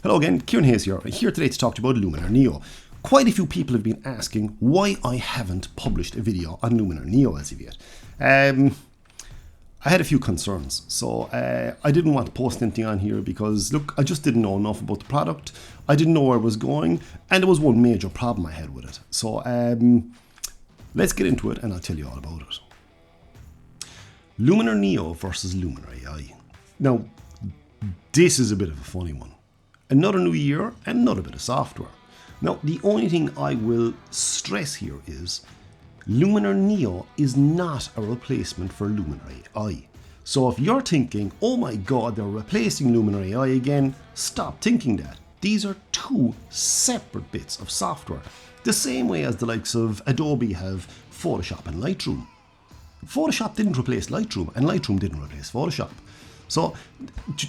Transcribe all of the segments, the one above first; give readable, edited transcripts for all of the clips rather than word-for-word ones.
Hello again, Kieran Hayes here. I'm here today to talk to you about Luminar Neo. Quite a few people have been asking why I haven't published a video on Luminar Neo as of yet. I had a few concerns, so I didn't want to post anything on here because, look, I just didn't know enough about the product. I didn't know where it was going, and there was one major problem I had with it. So let's get into it and I'll tell you all about it. Luminar Neo versus Luminar AI. Now, this is a bit of a funny one. Another new year and another bit of software. Now, the only thing I will stress here is Luminar Neo is not a replacement for Luminar AI. So if you're thinking, oh my god, they're replacing Luminar AI again, stop thinking that. These are two separate bits of software. The same way as the likes of Adobe have Photoshop and Lightroom. Photoshop didn't replace Lightroom and Lightroom didn't replace Photoshop. So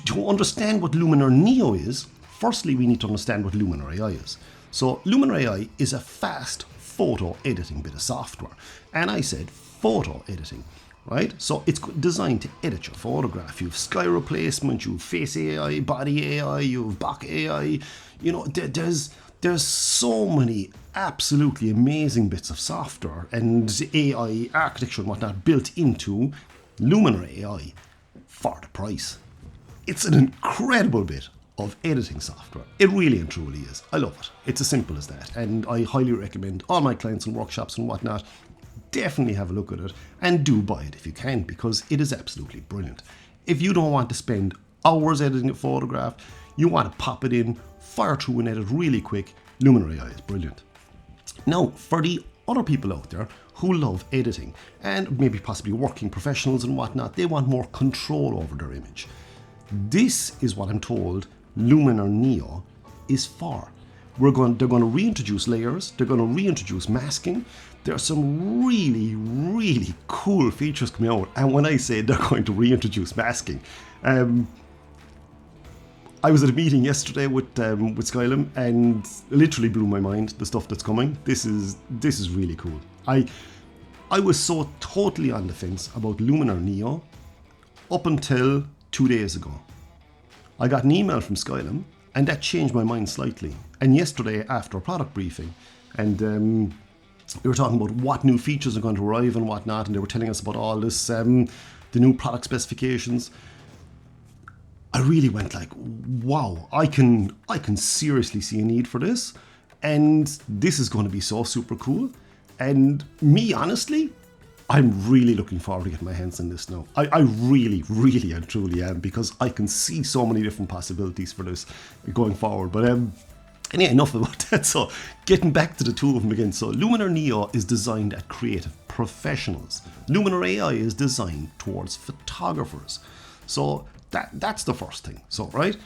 to understand what Luminar Neo is, firstly, we need to understand what Luminar AI is. So Luminar AI is a fast photo editing bit of software. And I said photo editing, right? So it's designed to edit your photograph. You have sky replacement, you have face AI, body AI, you have Bok AI. You know, there's so many absolutely amazing bits of software and AI architecture and whatnot built into Luminar AI for the price. It's an incredible bit of editing software. It really and truly is. I love it. It's as simple as that. And I highly recommend all my clients and workshops and whatnot, definitely have a look at it and do buy it if you can, because it is absolutely brilliant. If you don't want to spend hours editing a photograph, you want to pop it in, fire through and edit really quick, Luminar AI is brilliant. Now, for the other people out there who love editing and maybe possibly working professionals and whatnot, they want more control over their image. This is what I'm told Luminar Neo is for. They're going to reintroduce layers, they're going to reintroduce masking. There are some really, really cool features coming out. And when I say they're going to reintroduce masking, I was at a meeting yesterday with Skylum and it literally blew my mind, the stuff that's coming. This is really cool. I was so totally on the fence about Luminar Neo up until 2 days ago. I got an email from Skylum and that changed my mind slightly. And yesterday after a product briefing, and we were talking about what new features are going to arrive and whatnot, and they were telling us about all this, the new product specifications. I really went like, wow, I can seriously see a need for this, and this is going to be so super cool. And me, honestly, I'm really looking forward to getting my hands on this now. I really, really and truly am, because I can see so many different possibilities for this going forward. But anyway, enough about that. So getting back to the two of them again. So Luminar Neo is designed at creative professionals. Luminar AI is designed towards photographers. So that's the first thing. So, right?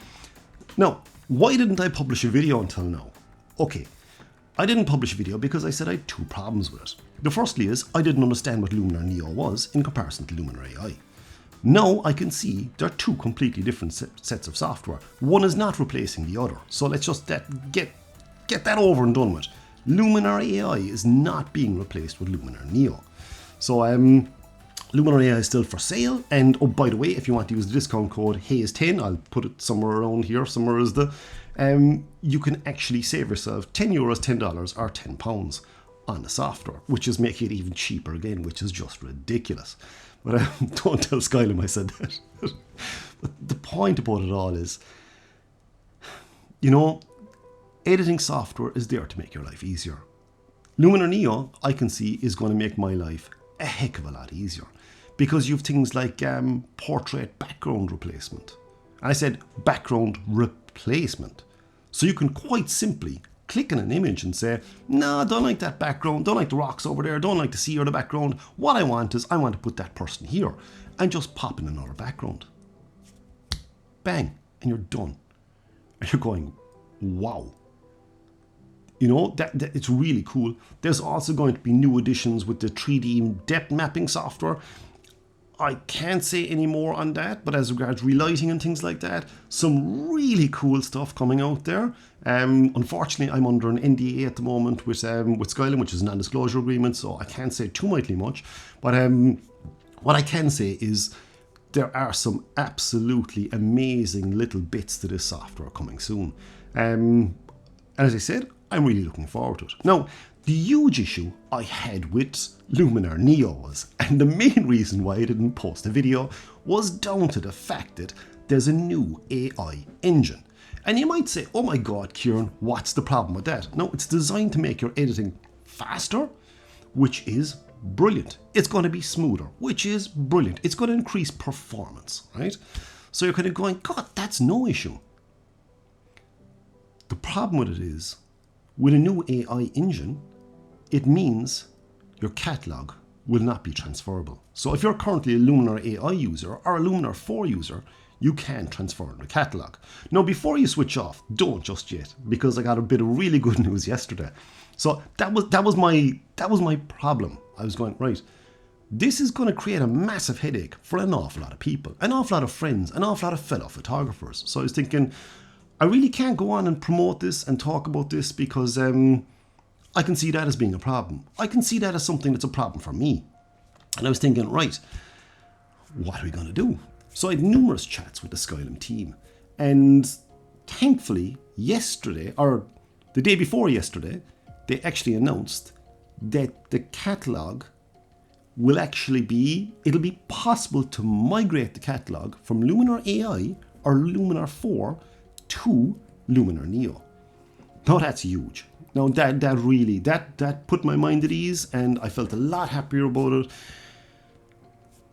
Now, why didn't I publish a video until now? Okay, I didn't publish a video because I said I had two problems with it. The firstly is I didn't understand what Luminar Neo was in comparison to Luminar AI. Now I can see there are two completely different sets of software. One is not replacing the other. So let's just get that over and done with. Luminar AI is not being replaced with Luminar Neo. So Luminar AI is still for sale, and oh, by the way, if you want to use the discount code HAYES10, I'll put it somewhere around here, somewhere is the, you can actually save yourself €10, $10 or £10 on the software, which is making it even cheaper again, which is just ridiculous. But don't tell Skylum I said that. But the point about it all is, you know, editing software is there to make your life easier. Luminar Neo, I can see, is going to make my life a heck of a lot easier, because you have things like portrait background replacement. I said background replacement. So you can quite simply click on an image and say, no, I don't like that background, don't like the rocks over there, don't like the sea or the background. What I want is I want to put that person here and just pop in another background. Bang, and you're done. And you're going, wow. You know, that it's really cool. There's also going to be new additions with the 3D depth mapping software. I can't say any more on that, but as regards relighting and things like that, some really cool stuff coming out there. Unfortunately, I'm under an NDA at the moment with Skylum, which is a non-disclosure agreement, so I can't say too mightily much. But what I can say is there are some absolutely amazing little bits to this software coming soon. And as I said, I'm really looking forward to it. Now, the huge issue I had with Luminar Neo was, and the main reason why I didn't post a video, was down to the fact that there's a new AI engine. And you might say, oh my God, Kieran, what's the problem with that? No, it's designed to make your editing faster, which is brilliant. It's going to be smoother, which is brilliant. It's going to increase performance, right? So you're kind of going, God, that's no issue. The problem with it is, with a new AI engine, it means your catalog will not be transferable. So if you're currently a Luminar AI user or a Luminar 4 user, you can transfer the catalog. Now, before you switch off, don't just yet, because I got a bit of really good news yesterday. So that was my problem. I was going, right, this is going to create a massive headache for an awful lot of people, an awful lot of friends, an awful lot of fellow photographers. So I was thinking, I really can't go on and promote this and talk about this because I can see that as being a problem. I can see that as something that's a problem for me. And I was thinking, right, what are we going to do? So I had numerous chats with the Skylum team. And thankfully, yesterday, or the day before yesterday, they actually announced that the catalog will actually be, it'll be possible to migrate the catalog from Luminar AI or Luminar 4 to Luminar Neo. Now that's huge. Now that really put my mind at ease, and I felt a lot happier about it.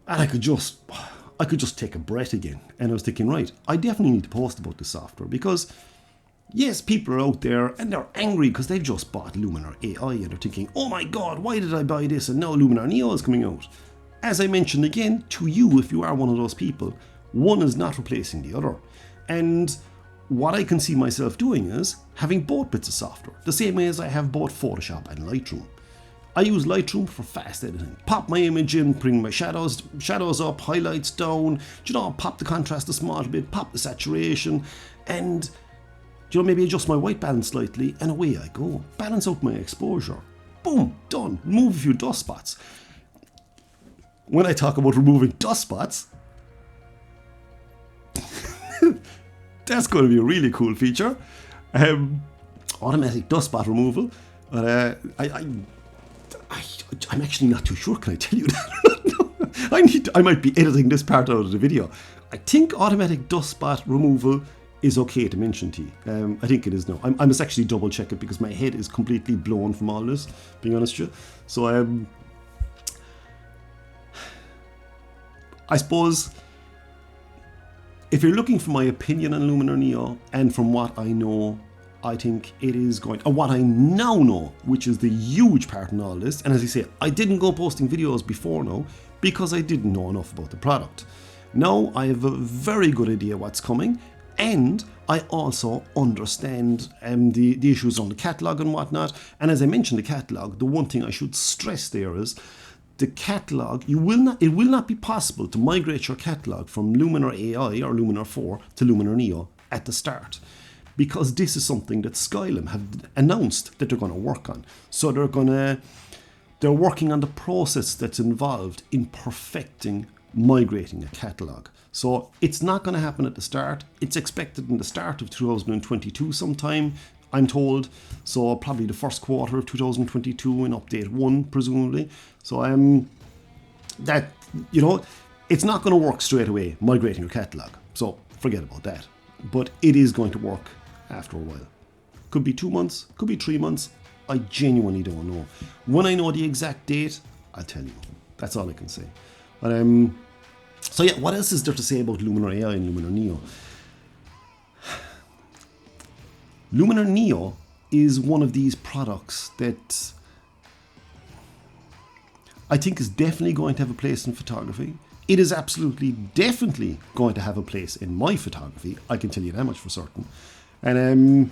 And I could just take a breath again. And I was thinking, right, I definitely need to post about this software because yes, people are out there and they're angry because they've just bought Luminar AI and they're thinking, oh my God, why did I buy this? And now Luminar Neo is coming out. As I mentioned again, to you, if you are one of those people, one is not replacing the other. And what I can see myself doing is having both bits of software, the same way as I have both Photoshop and Lightroom. I use Lightroom for fast editing. Pop my image in, bring my shadows up, highlights down, pop the contrast a small bit, pop the saturation, and maybe adjust my white balance slightly, and away I go. Balance out my exposure. Boom, done. Remove a few dust spots. When I talk about removing dust spots, that's going to be a really cool feature. Automatic dust spot removal. I'm actually not too sure, can I tell you that? I might be editing this part out of the video. I think automatic dust spot removal is okay to mention to you. I think it is now. I must actually double check it because my head is completely blown from all this, being honest with you. So I suppose if you're looking for my opinion on Luminar Neo, and from what I know, I think it is going, or what I now know, which is the huge part in all this, and as I say, I didn't go posting videos before now because I didn't know enough about the product. Now I have a very good idea what's coming, and I also understand the issues on the catalogue and whatnot. And as I mentioned the catalogue, the one thing I should stress there is the catalogue, it will not be possible to migrate your catalogue from Luminar AI or Luminar 4 to Luminar Neo at the start, because this is something that Skylum have announced that they're going to work on. So they're working on the process that's involved in perfecting migrating a catalogue. So it's not going to happen at the start. It's expected in the start of 2022 sometime, I'm told. So probably the first quarter of 2022 in update 1, presumably. So that, it's not going to work straight away, migrating your catalogue. So forget about that. But it is going to work after a while. Could be 2 months, could be 3 months. I genuinely don't know. When I know the exact date, I'll tell you. That's all I can say. But so yeah, what else is there to say about Luminar AI and Luminar Neo? Luminar Neo is one of these products that I think is definitely going to have a place in photography. It is absolutely, definitely going to have a place in my photography. I can tell you that much for certain. And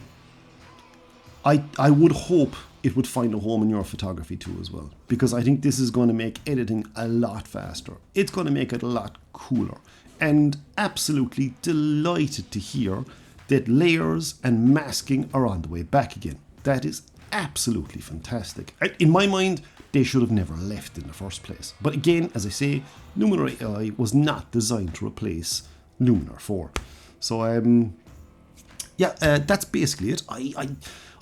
I would hope it would find a home in your photography too as well, because I think this is going to make editing a lot faster. It's going to make it a lot cooler, and absolutely delighted to hear that layers and masking are on the way back again. That is absolutely fantastic. In my mind, they should have never left in the first place. But again, as I say, Luminar AI was not designed to replace Luminar 4. So yeah, that's basically it.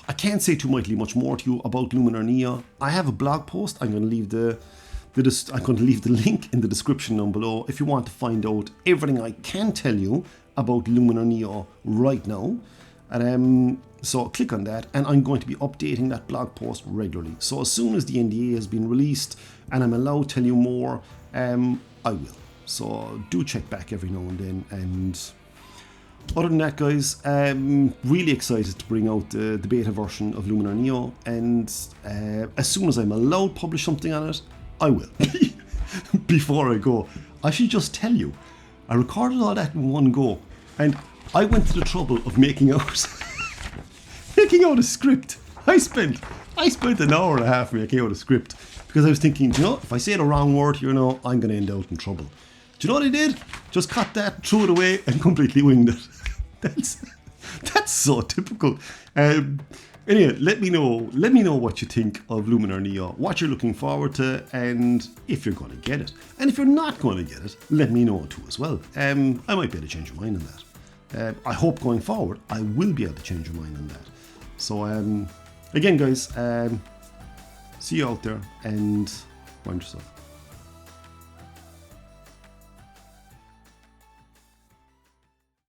I can't say too much more to you about Luminar Neo. I have a blog post. I'm going to leave I'm going to leave the link in the description down below if you want to find out everything I can tell you about Luminar Neo right now. And so click on that, and I'm going to be updating that blog post regularly. So as soon as the NDA has been released and I'm allowed to tell you more, I will. So do check back every now and then. And other than that, guys, really excited to bring out the beta version of Luminar Neo, and as soon as I'm allowed to publish something on it, I will. Before I go, I should just tell you, I recorded all that in one go, and I went to the trouble of making out a script. I spent an hour and a half making out a script because I was thinking, if I say the wrong word, I'm going to end up in trouble. Do you know what I did? Just cut that, threw it away, and completely winged it. That's so typical. Anyway, let me know what you think of Luminar Neo, what you're looking forward to, and if you're going to get it. And if you're not going to get it, let me know too as well. I might be able to change your mind on that. I hope going forward, I will be able to change your mind on that. So, again, guys, see you out there, and mind yourself.